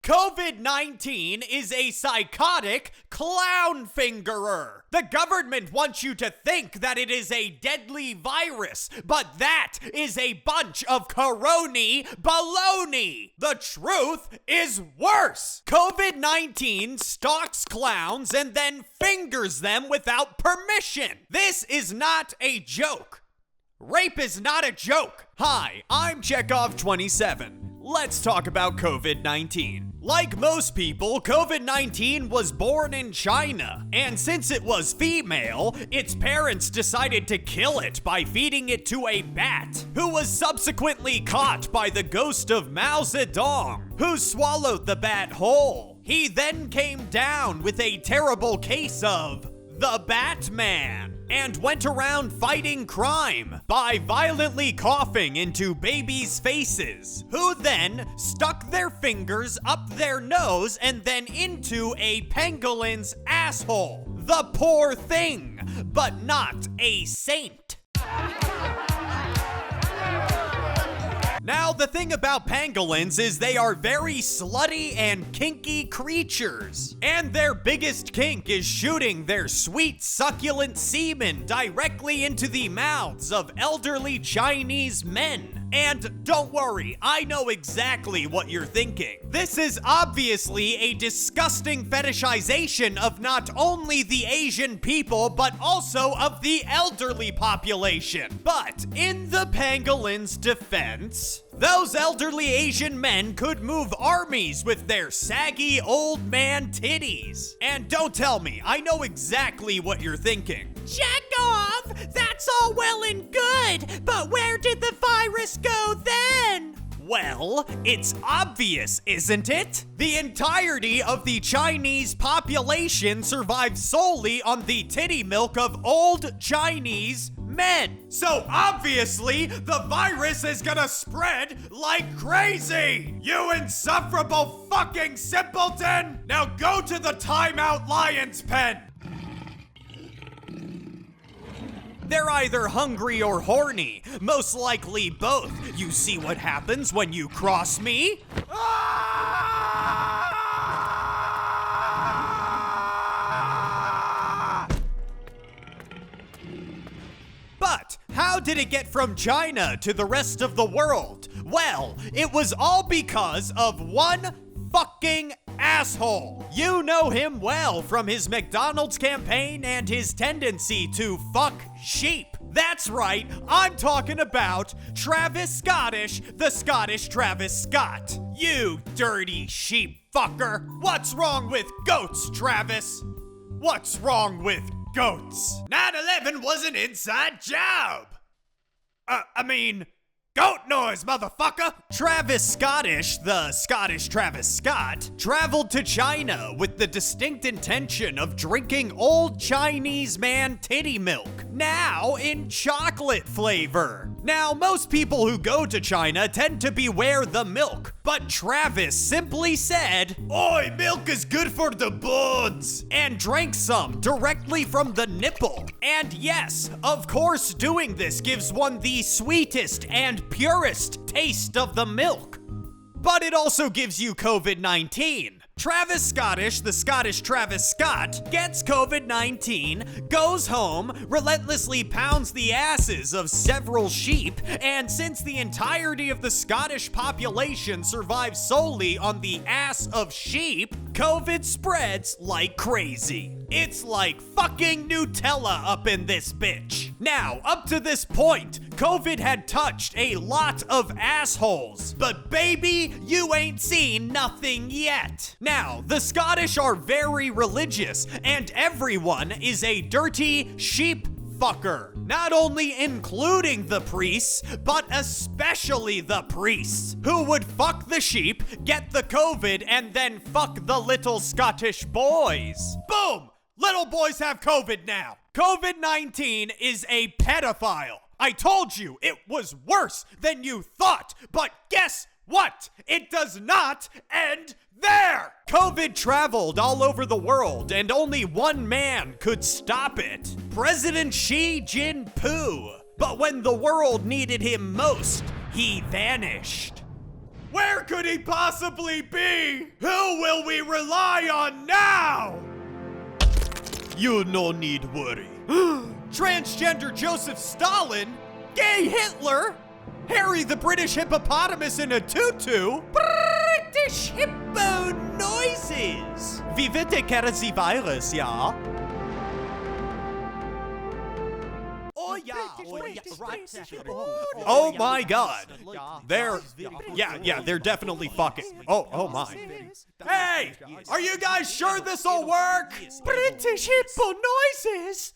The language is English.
COVID-19 is a psychotic clown fingerer. The government wants you to think that it is a deadly virus, but that is a bunch of corony baloney. The truth is worse. COVID-19 stalks clowns and then fingers them without permission. This is not a joke. Rape is not a joke. Hi, I'm Chekhov27. Let's talk about COVID-19. Like most people, COVID-19 was born in China, and since it was female, its parents decided to kill it by feeding it to a bat, who was subsequently caught by the ghost of Mao Zedong, who swallowed the bat whole. He then came down with a terrible case of the Batman, and went around fighting crime by violently coughing into babies' faces, who then stuck their fingers up their nose and then into a pangolin's asshole. The poor thing, but not a saint. Now, the thing about pangolins is they are very slutty and kinky creatures. And their biggest kink is shooting their sweet, succulent semen directly into the mouths of elderly Chinese men. And don't worry, I know exactly what you're thinking. This is obviously a disgusting fetishization of not only the Asian people, but also of the elderly population. But in the pangolin's defense, those elderly Asian men could move armies with their saggy old man titties. And don't tell me, I know exactly what you're thinking. Chekhov, that's all well and good, but where did the virus go then? Well, it's obvious, isn't it? The entirety of the Chinese population survives solely on the titty milk of old Chinese men. So obviously, the virus is gonna spread like crazy! You insufferable fucking simpleton! Now go to the timeout lion's pen! They're either hungry or horny. Most likely both. You see what happens when you cross me? But how did it get from China to the rest of the world? Well, it was all because of one fucking asshole. You know him well from his McDonald's campaign and his tendency to fuck sheep. That's right, I'm talking about Travis Scottish, the Scottish Travis Scott. You dirty sheep fucker. What's wrong with goats, Travis? What's wrong with goats? 9/11 was an inside job. Goat noise, motherfucker! Travis Scottish, the Scottish Travis Scott, traveled to China with the distinct intention of drinking old Chinese man titty milk, now in chocolate flavor. Now, most people who go to China tend to beware the milk, but Travis simply said, "Oi, milk is good for the bones," and drank some directly from the nipple. And yes, of course, doing this gives one the sweetest and purest taste of the milk. But it also gives you COVID-19. Travis Scottish, the Scottish Travis Scott, gets COVID-19, goes home, relentlessly pounds the asses of several sheep, and since the entirety of the Scottish population survives solely on the ass of sheep, COVID spreads like crazy. It's like fucking Nutella up in this bitch. Now, up to this point, COVID had touched a lot of assholes, but baby, you ain't seen nothing yet. Now, the Scottish are very religious, and everyone is a dirty sheep fucker. Not only including the priests, but especially the priests, who would fuck the sheep, get the COVID, and then fuck the little Scottish boys. Boom! Little boys have COVID now. COVID-19 is a pedophile. I told you it was worse than you thought, but guess what? It does not end there! COVID traveled all over the world, and only one man could stop it. President Xi Jinping. But when the world needed him most, he vanished. Where could he possibly be? Who will we rely on now? You no need worry. Transgender Joseph Stalin? Gay Hitler? Harry the British hippopotamus in a tutu? British hippo noises! Wie wird der Kerzi virus, ja? Oh yeah, right. Oh my god. They're definitely fucking. Oh my. Hey! Are you guys sure this'll work? British hippo noises?